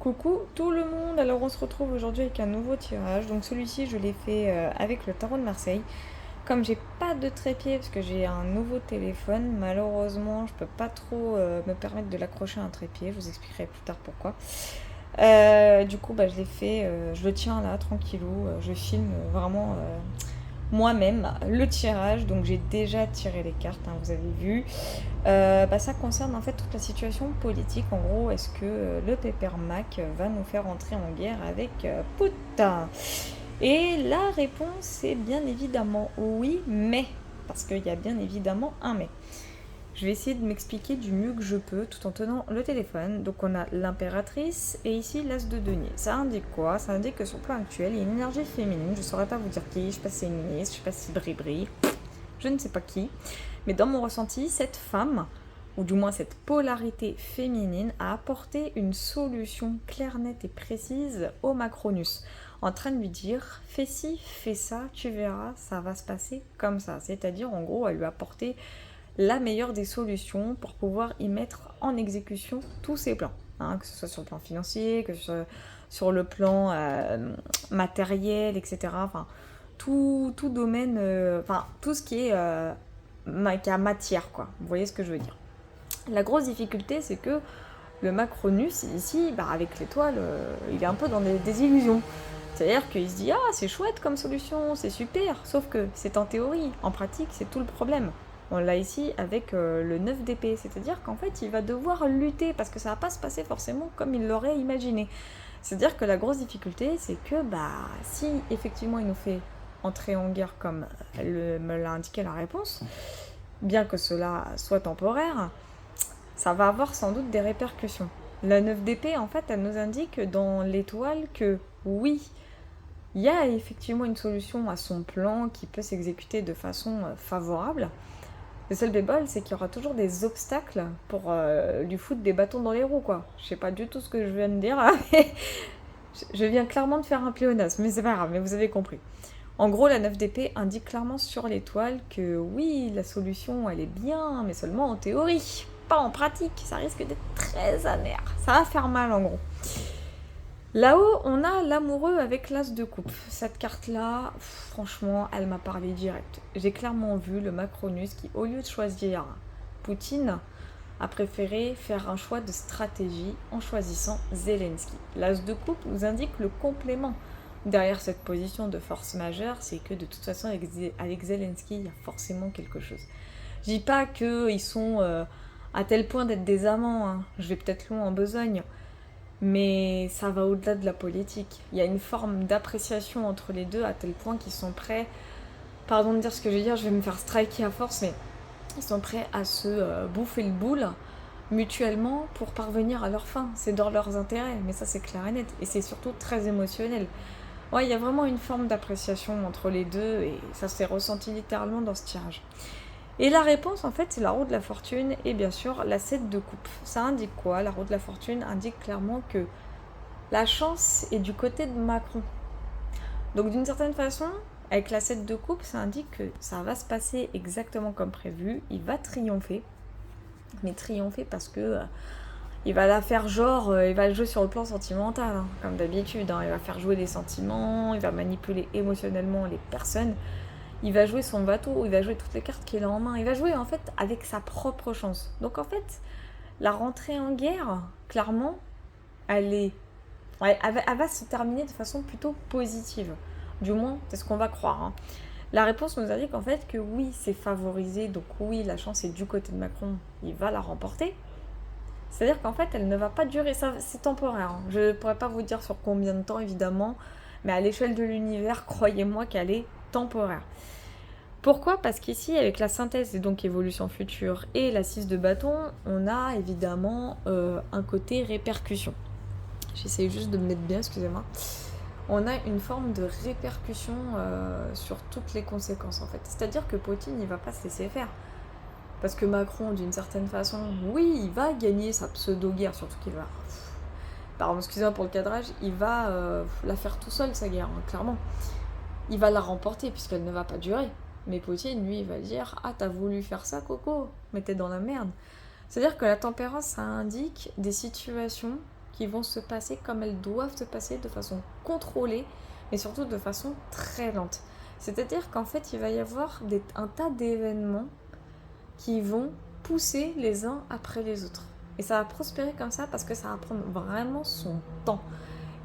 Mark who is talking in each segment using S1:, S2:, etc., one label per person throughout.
S1: Coucou tout le monde, alors on se retrouve aujourd'hui avec un nouveau tirage. Donc celui-ci je l'ai fait avec le tarot de Marseille. Comme j'ai pas de trépied parce que j'ai un nouveau téléphone, malheureusement je peux pas trop me permettre de l'accrocher à un trépied, je vous expliquerai plus tard pourquoi. Du coup je l'ai fait, je le tiens là tranquillou, je filme vraiment moi-même le tirage, donc j'ai déjà tiré les cartes, hein, vous avez vu. Ça concerne en fait toute la situation politique. En gros, est-ce que le Pépère Mac va nous faire entrer en guerre avec Poutine? Et la réponse est bien évidemment oui, mais. Parce qu'il y a bien évidemment un mais. Je vais essayer de m'expliquer du mieux que je peux tout en tenant le téléphone. Donc on a l'impératrice et ici l'as de denier. Ça indique quoi? Ça indique que sur le plan actuel, il y a une énergie féminine. Je ne saurais pas vous dire qui, je sais pas si c'est une ministre, je sais pas si c'est Bri-Bri, je ne sais pas qui. Mais dans mon ressenti, cette femme, ou du moins cette polarité féminine, a apporté une solution claire, nette et précise au Macronus, en train de lui dire fais ci, fais ça, tu verras, ça va se passer comme ça. C'est-à-dire, en gros, elle lui a apporté la meilleure des solutions pour pouvoir y mettre en exécution tous ses plans. Hein, que ce soit sur le plan financier, que ce soit sur le plan matériel, etc. Enfin, tout domaine, tout ce qui est qui a matière, quoi. Vous voyez ce que je veux dire. La grosse difficulté, c'est que le Macronus, ici, avec l'étoile, il est un peu dans des illusions. C'est-à-dire qu'il se dit, ah, c'est chouette comme solution, c'est super, sauf que c'est en théorie, en pratique, c'est tout le problème. On l'a ici avec le 9 d'épée, c'est-à-dire qu'en fait, il va devoir lutter, parce que ça va pas se passer forcément comme il l'aurait imaginé. C'est-à-dire que la grosse difficulté, c'est que si effectivement il nous fait entrer en guerre comme me l'a indiqué la réponse, bien que cela soit temporaire, ça va avoir sans doute des répercussions. La 9 d'épée, en fait, elle nous indique dans l'étoile que oui, il y a effectivement une solution à son plan qui peut s'exécuter de façon favorable. Le seul bémol, c'est qu'il y aura toujours des obstacles pour lui foutre des bâtons dans les roues, quoi. Je sais pas du tout ce que je viens de dire, mais je viens clairement de faire un pléonasme, mais c'est pas grave, mais vous avez compris. En gros, la 9 d'épée indique clairement sur l'étoile que oui, la solution, elle est bien, mais seulement en théorie, pas en pratique. Ça risque d'être très amer. Ça va faire mal, en gros. Là-haut, on a l'amoureux avec l'as de coupe. Cette carte-là, franchement, elle m'a parlé direct. J'ai clairement vu le Macronus qui, au lieu de choisir Poutine, a préféré faire un choix de stratégie en choisissant Zelensky. L'as de coupe nous indique le complément. Derrière cette position de force majeure, c'est que de toute façon, avec Zelensky, il y a forcément quelque chose. Je dis pas qu'ils sont à tel point d'être des amants, hein. Je vais peut-être loin en besogne, mais ça va au-delà de la politique. Il y a une forme d'appréciation entre les deux à tel point qu'ils sont prêts, pardon de dire ce que je vais dire, je vais me faire striker à force, mais ils sont prêts à se bouffer le boule mutuellement pour parvenir à leur fin. C'est dans leurs intérêts, mais ça c'est clair et net. Et c'est surtout très émotionnel. Ouais, il y a vraiment une forme d'appréciation entre les deux et ça s'est ressenti littéralement dans ce tirage. Et la réponse, en fait, c'est la roue de la fortune et bien sûr la 7 de coupe. Ça indique quoi? La roue de la fortune indique clairement que la chance est du côté de Macron. Donc d'une certaine façon, avec la 7 de coupe, ça indique que ça va se passer exactement comme prévu. Il va triompher. Mais triompher parce que il va la faire genre, il va le jouer sur le plan sentimental, hein, comme d'habitude. Hein. Il va faire jouer les sentiments, il va manipuler émotionnellement les personnes. Il va jouer son bateau, il va jouer toutes les cartes qu'il a en main. Il va jouer en fait avec sa propre chance. Donc en fait, la rentrée en guerre, clairement, elle va se terminer de façon plutôt positive. Du moins, c'est ce qu'on va croire. Hein. La réponse nous indique en fait que oui, c'est favorisé, donc oui, la chance est du côté de Macron, il va la remporter. C'est-à-dire qu'en fait, elle ne va pas durer, ça, c'est temporaire. Hein. Je ne pourrais pas vous dire sur combien de temps, évidemment, mais à l'échelle de l'univers, croyez-moi qu'elle est temporaire. Pourquoi? Parce qu'ici, avec la synthèse et donc évolution future et la 6 de bâton, on a évidemment un côté répercussion. J'essaie juste de me mettre bien, excusez-moi. On a une forme de répercussion sur toutes les conséquences en fait. C'est-à-dire que Poutine, il va pas se laisser faire. Parce que Macron, d'une certaine façon, oui, il va gagner sa pseudo-guerre, surtout qu'il va... Pardon, excusez-moi pour le cadrage, il va la faire tout seul, sa guerre, hein, clairement. Il va la remporter, puisqu'elle ne va pas durer. Mais Poutine, lui, il va dire « Ah, t'as voulu faire ça, Coco, mais t'es dans la merde ». C'est-à-dire que la tempérance, ça indique des situations qui vont se passer comme elles doivent se passer, de façon contrôlée, mais surtout de façon très lente. C'est-à-dire qu'en fait, il va y avoir un tas d'événements qui vont pousser les uns après les autres. Et ça va prospérer comme ça parce que ça va prendre vraiment son temps.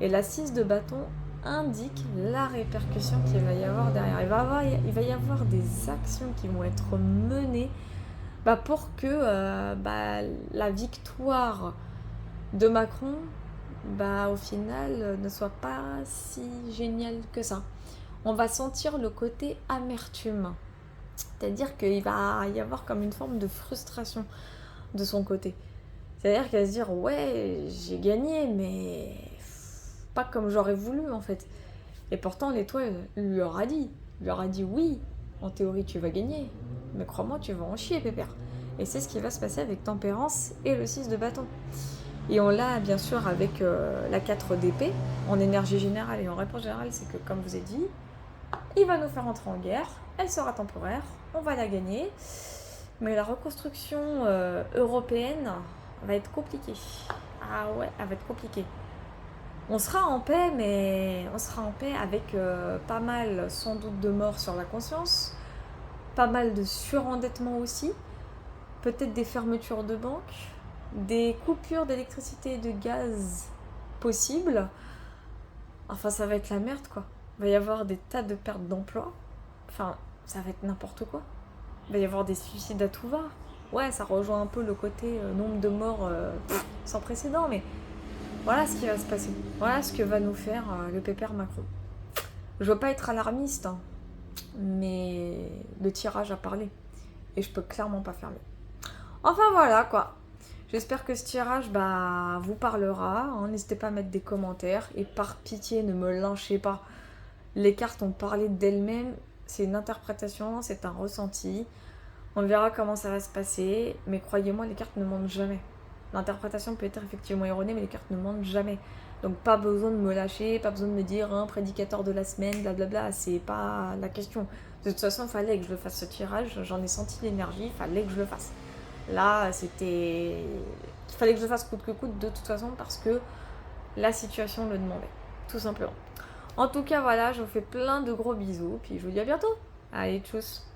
S1: Et la 6 de bâton indique la répercussion qu'il va y avoir derrière. Il va y avoir des actions qui vont être menées pour que la victoire de Macron, au final, ne soit pas si géniale que ça. On va sentir le côté amertume. C'est-à-dire qu'il va y avoir comme une forme de frustration de son côté. C'est-à-dire qu'elle va se dire, ouais, j'ai gagné, mais pas comme j'aurais voulu en fait. Et pourtant l'étoile lui aura dit, oui, en théorie tu vas gagner, mais crois-moi tu vas en chier pépère. Et c'est ce qui va se passer avec Tempérance et le 6 de bâton. Et on l'a bien sûr avec la 4 d'épée, en énergie générale et en réponse générale, c'est que comme je vous ai dit, il va nous faire entrer en guerre, elle sera temporaire, on va la gagner, mais la reconstruction européenne va être compliquée. Ah ouais, elle va être compliquée. On sera en paix, mais on sera en paix avec pas mal sans doute de morts sur la conscience, pas mal de surendettement aussi, peut-être des fermetures de banques, des coupures d'électricité et de gaz possibles. Enfin, ça va être la merde quoi. Il va y avoir des tas de pertes d'emplois. Enfin, ça va être n'importe quoi. Il va y avoir des suicides à tout va. Ouais, ça rejoint un peu le côté nombre de morts sans précédent, mais voilà ce qui va se passer. Voilà ce que va nous faire le pépère Macron. Je veux pas être alarmiste, hein, mais le tirage a parlé. Et je peux clairement pas faire mieux. Enfin voilà quoi. J'espère que ce tirage vous parlera. Hein. N'hésitez pas à mettre des commentaires. Et par pitié, ne me lynchez pas. Les cartes ont parlé d'elles-mêmes. C'est une interprétation, c'est un ressenti. On verra comment ça va se passer. Mais croyez-moi, les cartes ne mentent jamais. L'interprétation peut être effectivement erronée, mais les cartes ne mentent jamais. Donc pas besoin de me lâcher, pas besoin de me dire un prédicateur de la semaine, blablabla, c'est pas la question. De toute façon, il fallait que je le fasse ce tirage, j'en ai senti l'énergie, il fallait que je le fasse. Là, c'était... Il fallait que je le fasse coûte que coûte de toute façon parce que la situation le demandait, tout simplement. En tout cas, voilà, je vous fais plein de gros bisous, puis je vous dis à bientôt. Allez, tchuss.